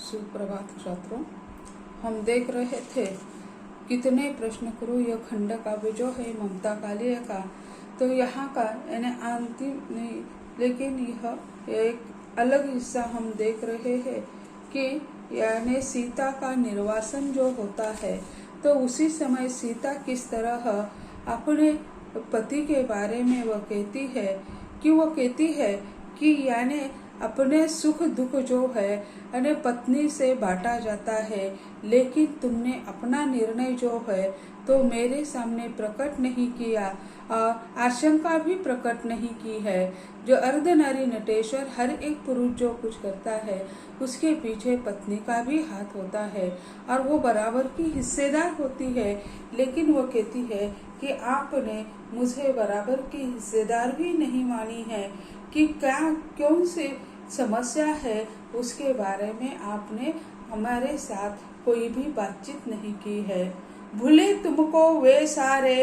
सुप्रभात छात्रों। हम देख रहे थे कितने प्रश्न करो यह खंड काव्य जो है ममता कालिया का। तो यहाँ का यानी अंतिम नहीं, लेकिन यह एक अलग हिस्सा हम देख रहे हैं कि यानी सीता का निर्वासन जो होता है, तो उसी समय सीता किस तरह अपने पति के बारे में वह कहती है कि यानी अपने सुख दुख जो है यानी पत्नी से बांटा जाता है, लेकिन तुमने अपना निर्णय जो है तो मेरे सामने प्रकट नहीं किया और आशंका भी प्रकट नहीं की है। जो अर्धनारी नटेश्वर हर एक पुरुष जो कुछ करता है उसके पीछे पत्नी का भी हाथ होता है और वो बराबर की हिस्सेदार होती है, लेकिन वो कहती है कि आपने मुझे बराबर की हिस्सेदार भी नहीं मानी है कि कौन सी समस्या है उसके बारे में आपने हमारे साथ कोई भी बातचीत नहीं की है। भूले तुमको वे सारे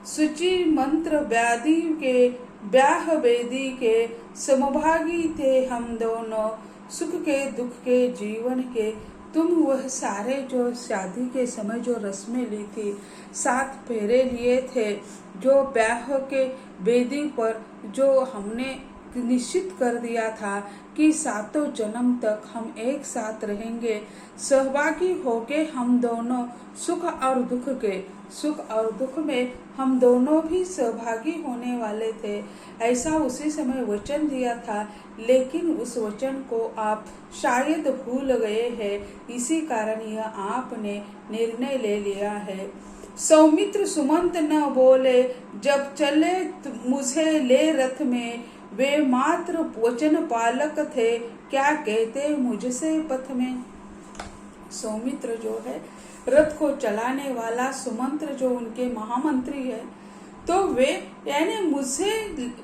सूचि मंत्र व्याधि के ब्याह वेदी के समभागी थे हम दोनों, सुख के दुख के जीवन के तुम वह सारे जो शादी के समय जो रस्में ली थी, 7 फेरे लिए थे, जो ब्याह के वेदी पर जो हमने निश्चित कर दिया था कि 7 जन्म तक हम एक साथ रहेंगे, सहभागी होके हम दोनों सुख और दुख में हम दोनों भी सहभागी होने वाले थे, ऐसा उसी समय वचन दिया था। लेकिन उस वचन को आप शायद भूल गए हैं, इसी कारण यह आपने निर्णय ले लिया है। सौमित्र सुमंत न बोले जब चले मुझे ले रथ में, वे मात्र वचन पालक थे क्या कहते मुझसे पथ में। सौमित्र जो है रथ को चलाने वाला, सुमंत्र जो उनके महामंत्री है, तो वे यानी मुझे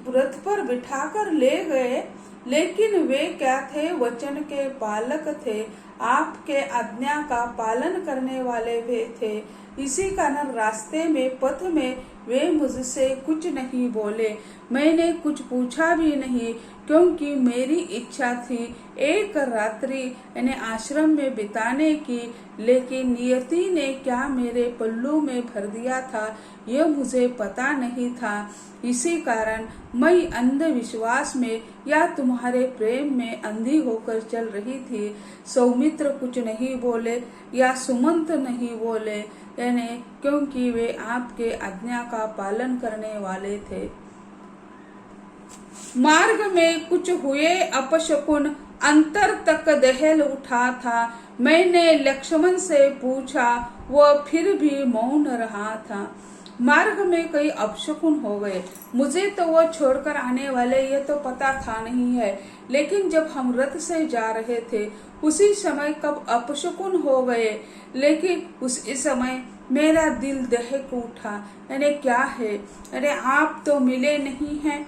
रथ पर बिठाकर ले गए, लेकिन वे क्या थे, वचन के पालक थे, आपके आज्ञा का पालन करने वाले वे थे। इसी कारण रास्ते में पथ में वे मुझसे कुछ नहीं बोले, मैंने कुछ पूछा भी नहीं, क्योंकि मेरी इच्छा थी एक रात्रि यानी आश्रम में बिताने की, लेकिन नियति ने क्या मेरे पल्लू में भर दिया था यह मुझे पता नहीं था। इसी कारण मैं अंधविश्वास में या तुम्हारे प्रेम में अंधी होकर चल रही थी। सौमित्र कुछ नहीं बोले या सुमंत नहीं बोले, यानी क्योंकि वे आपके आज्ञा का पालन करने वाले थे। मार्ग में कुछ हुए अपशकुन, अंतर तक दहल उठा था, मैंने लक्ष्मण से पूछा वह फिर भी मौन रहा था। मार्ग में कई अपशकुन हो गए, मुझे तो वो छोड़कर आने वाले ये तो पता था नहीं है, लेकिन जब हम रथ से जा रहे थे उसी समय कब अपशकुन हो गए, लेकिन उसी समय मेरा दिल दहक उठा। यानी क्या है, अरे आप तो मिले नहीं हैं,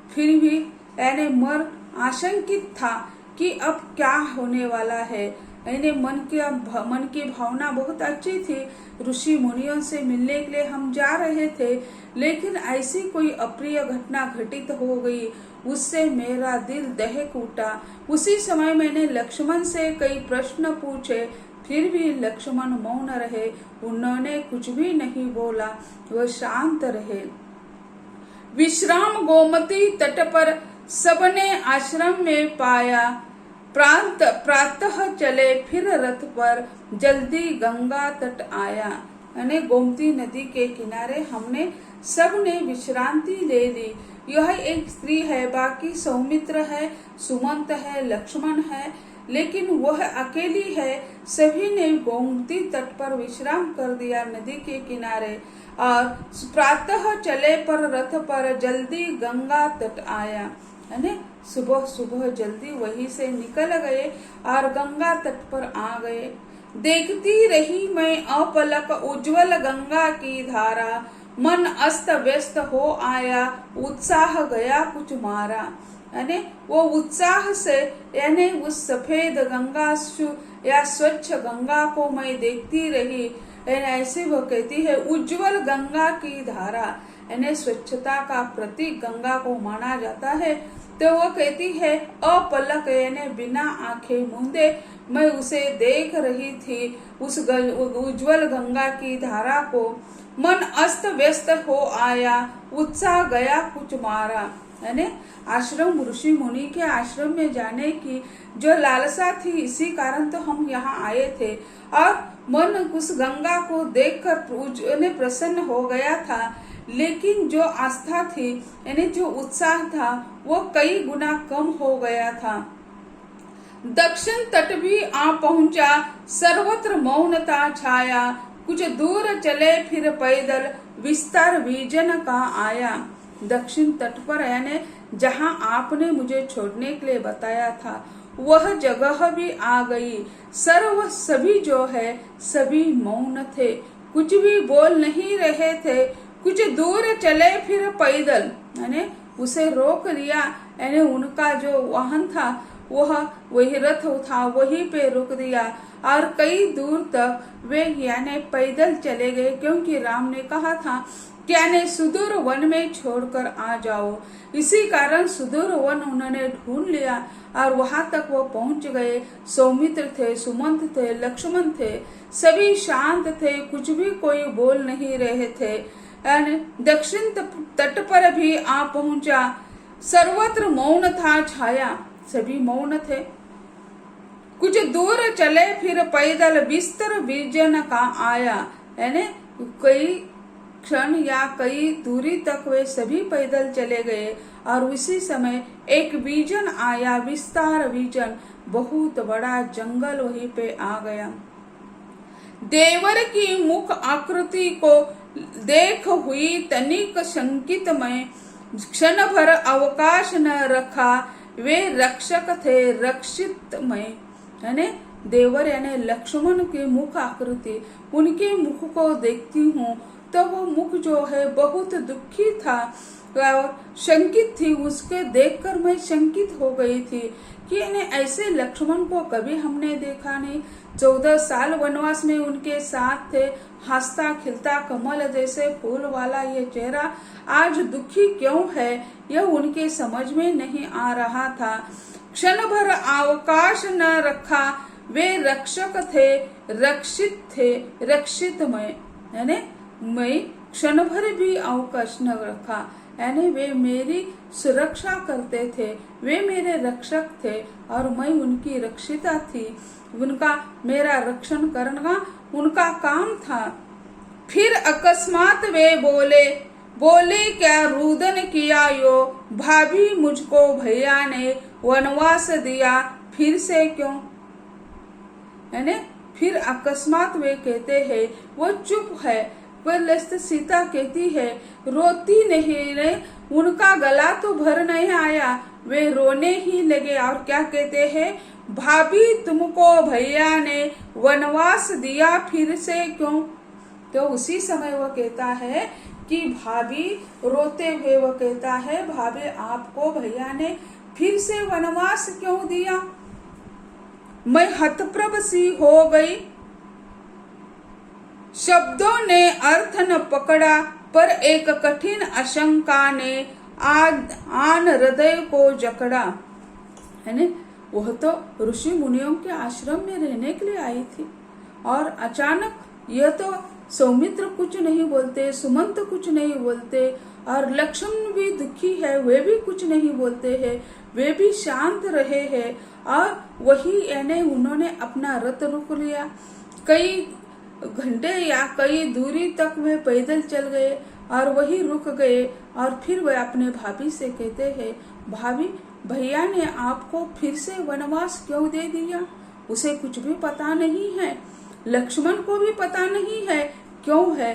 फिर भी यानी मन आशंकित था कि अब क्या होने वाला है। यानी मन की भावना बहुत अच्छी थी, ऋषि मुनियों से मिलने के लिए हम जा रहे थे, लेकिन ऐसी कोई अप्रिय घटना घटित हो गई, उससे मेरा दिल दहक उठा। उसी समय मैंने लक्ष्मण से कई प्रश्न पूछे, फिर भी लक्ष्मण मौन रहे, उन्होंने कुछ भी नहीं बोला, वह शांत रहे। विश्राम गोमती तट पर सबने आश्रम में पाया, प्रातः चले फिर रथ पर, जल्दी गंगा तट आया। यानी गोमती नदी के किनारे हमने सबने विश्रांति ले ली। यह एक स्त्री है, बाकी सौमित्र है, सुमंत है, लक्ष्मण है, लेकिन वह अकेली है। सभी ने गोमती तट पर विश्राम कर दिया नदी के किनारे, और प्रातः चले पर रथ पर, जल्दी गंगा तट आया। यानी सुबह सुबह जल्दी वहीं से निकल गए और गंगा तट पर आ गए। देखती रही मैं अपलक उज्जवल गंगा की धारा, मन अस्त व्यस्त हो आया, उत्साह गया कुछ मारा। यानी वो उत्साह से यानी उस सफेद गंगा या स्वच्छ गंगा को मैं देखती रही। ऐसे वो कहती है उज्जवल गंगा की धारा, यानी स्वच्छता का प्रतीक गंगा को माना जाता है। तो वो कहती है अपलक यानी बिना आंखें मूंदे मैं उसे देख रही थी, उस उज्जवल गंगा की धारा को। मन अस्त व्यस्त हो आया, उत्साह गया कुछ मारा। यानी आश्रम, ऋषि मुनि के आश्रम में जाने की जो लालसा थी, इसी कारण तो हम यहाँ आए थे। और मन उस गंगा को देखकर प्रसन्न हो गया था, लेकिन जो आस्था थी यानी जो उत्साह था वो कई गुना कम हो गया था। दक्षिण तट भी आ पहुंचा, सर्वत्र मौनता छाया, कुछ दूर चले फिर पैदल, विस्तार विजन का आया। दक्षिण तट पर यानी जहां आपने मुझे छोड़ने के लिए बताया था, वह जगह भी आ गई। सभी जो है सभी मौन थे, कुछ भी बोल नहीं रहे थे। कुछ दूर चले फिर पैदल, यानी उसे रोक लिया, यानी उनका जो वाहन था वही रथ था, वहीं पे रोक दिया और कई दूर तक वे यानी पैदल चले गए, क्योंकि राम ने कहा था कि यानी सुदूर वन में छोड़कर आ जाओ। इसी कारण सुदूर वन उन्होंने ढूंढ लिया और वहां तक वो पहुंच गए। सौमित्र थे, सुमंत थे, लक्ष्मण थे, सभी शांत थे, कुछ भी कोई बोल नहीं रहे थे। दक्षिण तट पर भी आ पहुंचा, सर्वत्र मौन था छाया, सभी मौन थे। कुछ दूर चले फिर पैदल, विस्तर विजन का आया। यानी कई क्षण या कई दूरी तक वे सभी पैदल चले गए और उसी समय एक विजन आया, विस्तार विजन, बहुत बड़ा जंगल वहीं पे आ गया। देवर की मुख आकृति को देख हुई तनिक शंकित मैं, क्षण भर अवकाश न रखा, वे रक्षक थे रक्षित मैं। यानी देवर यानी लक्ष्मण के मुख आकृति, उनके मुख को देखती हूँ तो वो मुख जो है बहुत दुखी था और शंकित थी। उसके देखकर मैं शंकित हो गई थी कि ऐसे लक्ष्मण को कभी हमने देखा नहीं। 14 साल वनवास में उनके साथ थे, हंसता खिलता कमल जैसे फूल वाला ये चेहरा आज दुखी क्यों है, यह उनके समझ में नहीं आ रहा था। क्षण भर अवकाश न रखा, वे रक्षक थे रक्षित मैं क्षण भर भी अवकाश न रखा, यानी वे मेरी सुरक्षा करते थे, वे मेरे रक्षक थे और मैं उनकी रक्षिता थी। उनका मेरा रक्षण करना उनका काम था। फिर अकस्मात वे बोले क्या रुदन किया यो, भाभी मुझको भैया ने वनवास दिया, फिर से क्यों। यानी फिर अकस्मात वे कहते हैं, वो चुप है। पर सीता कहती है, रोती नहीं रे, उनका गला तो भर नहीं आया, वे रोने ही लगे और क्या कहते हैं, भाभी तुमको भैया ने वनवास दिया, फिर से क्यों। तो उसी समय वो कहता है कि भाभी रोते हुए वो कहता है, भाभी आपको भैया ने फिर से वनवास क्यों दिया। मैं हतप्रभ सी हो गई, शब्दों ने अर्थ न पकड़ा, पर एक कठिन आशंका ने आन हृदय को जकड़ा। है वह तो ऋषि मुनियों के आश्रम में रहने के लिए आई थी और अचानक यह तो सौमित्र कुछ नहीं बोलते, सुमंत कुछ नहीं बोलते और लक्ष्मण भी दुखी है, वे भी कुछ नहीं बोलते हैं, वे भी शांत रहे हैं। और वही यानी उन्होंने अपना रथ रोक लिया, कई घंटे या कई दूरी तक वे पैदल चल गए और वही रुक गए। और फिर वे अपने भाभी से कहते हैं, भाभी भैया ने आपको फिर से वनवास क्यों दे दिया, उसे कुछ भी पता नहीं है, लक्ष्मण को भी पता नहीं है क्यों है,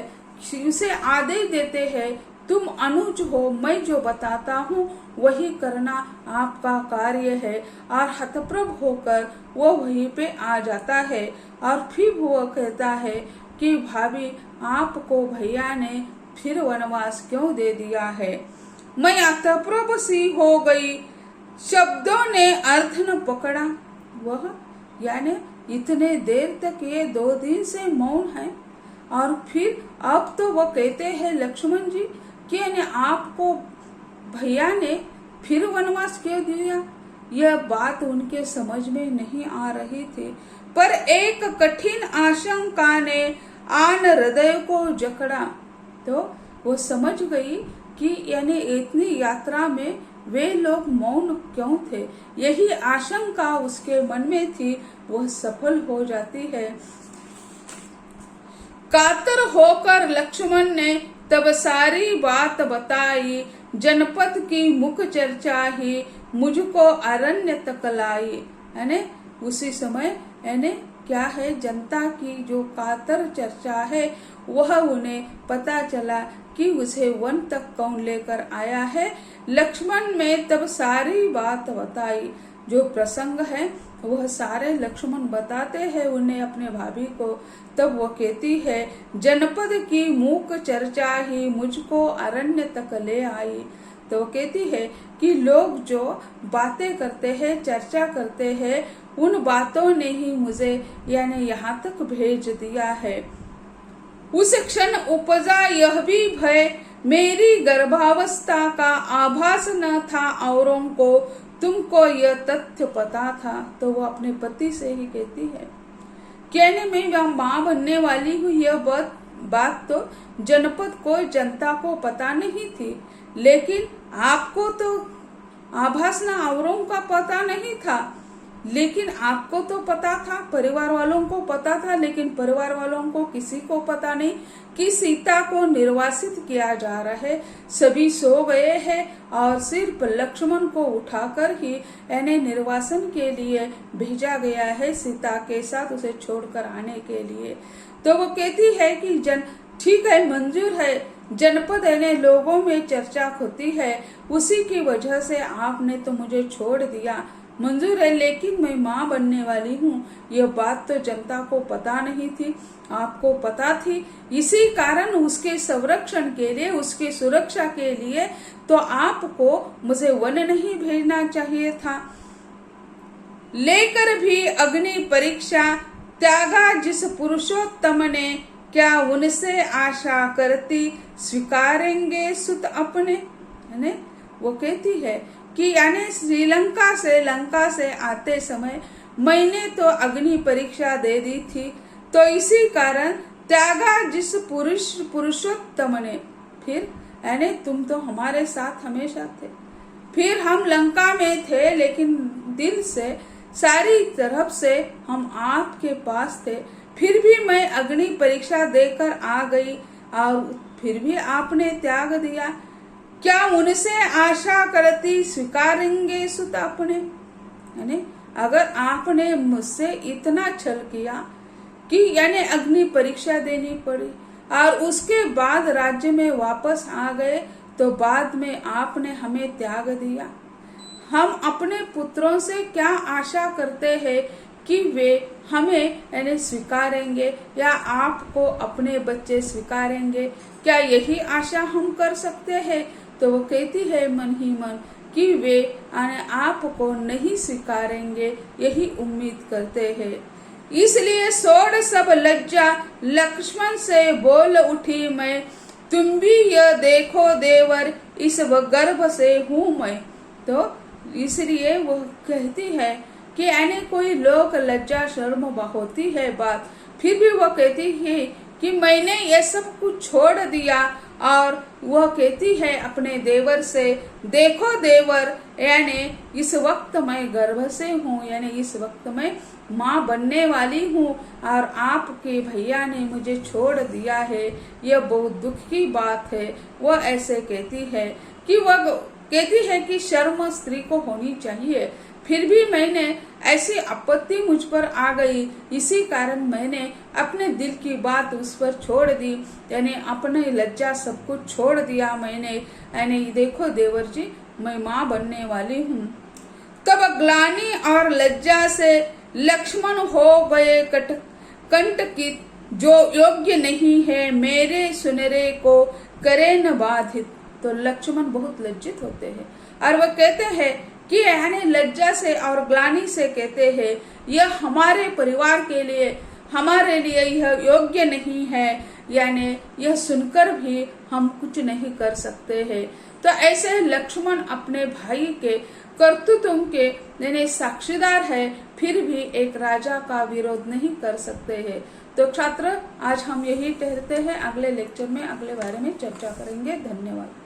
उसे आदेश देते हैं, तुम अनुज हो, मैं जो बताता हूँ वही करना आपका कार्य है। और हतप्रभ होकर वो वहीं पे आ जाता है और फिर वो कहता है कि भाभी आपको भैया ने फिर वनवास क्यों दे दिया है। मैं हतप्रभ सी हो गई, शब्दों ने अर्थ न पकड़ा। वह यानी इतने देर तक ये 2 दिन से मौन है और फिर अब तो वो कहते हैं लक्ष्मण जी कि आपको भैया ने फिर वनवास क्यों दिया? यह बात उनके समझ में नहीं आ रही थी, पर एक कठिन आशंका ने आन हृदय को जकड़ा। तो वो समझ गई कि यानी इतनी यात्रा में वे लोग मौन क्यों थे। यही आशंका उसके मन में थी, वह सफल हो जाती है। कातर होकर लक्ष्मण ने तब सारी बात बताई, जनपद की मुख चर्चा ही मुझको अरण्य तक लाई। यानी उसी समय यानी क्या है, जनता की जो कातर चर्चा है वह उन्हें पता चला कि उसे वन तक कौन लेकर आया है। लक्ष्मण में तब सारी बात बताई, जो प्रसंग है वह सारे लक्ष्मण बताते हैं उन्हें अपने भाभी को। तब वो कहती है, जनपद की मूक चर्चा ही मुझको अरण्य तक ले आई। तो वो कहती है कि लोग जो बातें करते हैं, चर्चा करते हैं, उन बातों ने ही मुझे यानी यहाँ तक भेज दिया है। उस क्षण उपजा यह भी भय, मेरी गर्भावस्था का आभास न था औरों को, तुमको यह तथ्य पता था। तो वो अपने पति से ही कहती है, कहने में माँ बनने वाली हूँ, यह बात तो जनपद को, जनता को पता नहीं थी, लेकिन आपको तो आभास न औरों का पता नहीं था, लेकिन आपको तो पता था, परिवार वालों को पता था, लेकिन परिवार वालों को किसी को पता नहीं कि सीता को निर्वासित किया जा रहा है। सभी सो गए हैं और सिर्फ लक्ष्मण को उठाकर ही यानी निर्वासन के लिए भेजा गया है, सीता के साथ उसे छोड़कर आने के लिए। तो वो कहती है कि ठीक है, मंजूर है, जनपद यानी लोगों में चर्चा होती है, उसी की वजह से आपने तो मुझे छोड़ दिया, मंजूर है, लेकिन मैं माँ बनने वाली हूँ, यह बात तो जनता को पता नहीं थी, आपको पता थी। इसी कारण उसके संरक्षण के लिए, उसकी सुरक्षा के लिए तो आपको मुझे वन नहीं भेजना चाहिए था। लेकर भी अग्नि परीक्षा त्यागा जिस पुरुषोत्तम ने, क्या उनसे आशा करती स्वीकारेंगे सुत अपने। यानी वो कहती है कि यानी श्रीलंका से लंका से आते समय मैंने तो अग्नि परीक्षा दे दी थी, तो इसी कारण त्यागा जिस पुरुषोत्तम ने, फिर यानी तुम तो हमारे साथ हमेशा थे, फिर हम लंका में थे, लेकिन दिल से सारी तरफ से हम आपके पास थे, फिर भी मैं अग्नि परीक्षा देकर आ गई और फिर भी आपने त्याग दिया। क्या उनसे आशा करती स्वीकारेंगे सुत अपने। यानी अगर आपने मुझसे इतना छल किया कि यानी अग्नि परीक्षा देनी पड़ी और उसके बाद राज्य में वापस आ गए, तो बाद में आपने हमें त्याग दिया, हम अपने पुत्रों से क्या आशा करते हैं कि वे हमें यानी स्वीकारेंगे या आपको अपने बच्चे स्वीकारेंगे, क्या यही आशा हम कर सकते हैं। तो वो कहती है मन ही मन कि वे आपको नहीं स्वीकारेंगे, यही उम्मीद करते हैं। इसलिए सोड़ सब लज्जा लक्ष्मण से बोल उठी मैं, तुम भी यह देखो देवर इस गर्भ से हूँ मैं। तो इसलिए वो कहती है कि यानी कोई लोग लज्जा शर्म होती है बात, फिर भी वो कहती है कि मैंने ये सब कुछ छोड़ दिया। और वह कहती है अपने देवर से, देखो देवर, यानी इस वक्त मैं गर्भ से हूँ, यानी इस वक्त मैं माँ बनने वाली हूँ और आपके भैया ने मुझे छोड़ दिया है, यह बहुत दुख की बात है। वह ऐसे कहती है कि वह कहती है कि शर्म स्त्री को होनी चाहिए, फिर भी मैंने ऐसी आपत्ति मुझ पर आ गई, इसी कारण मैंने अपने दिल की बात उस पर छोड़ दी, यानी अपने लज्जा सब कुछ छोड़ दिया मैंने। यानी देखो देवर जी, मैं माँ बनने वाली हूँ। तब ग्लानि और लज्जा से लक्ष्मण हो गए कंटकित, जो योग्य नहीं है मेरे सुनहरे को करे न बाधित। तो लक्ष्मण बहुत लज्जित होते हैं और वह कहते हैं कि यानी लज्जा से और ग्लानि से कहते हैं, यह हमारे परिवार के लिए, हमारे लिए यह योग्य नहीं है, यानी यह सुनकर भी हम कुछ नहीं कर सकते हैं। तो ऐसे लक्ष्मण अपने भाई के कर्तृत्व के यानी साक्षीदार है, फिर भी एक राजा का विरोध नहीं कर सकते हैं। तो छात्र आज हम यही कहते हैं, अगले लेक्चर में अगले बारे में चर्चा करेंगे। धन्यवाद।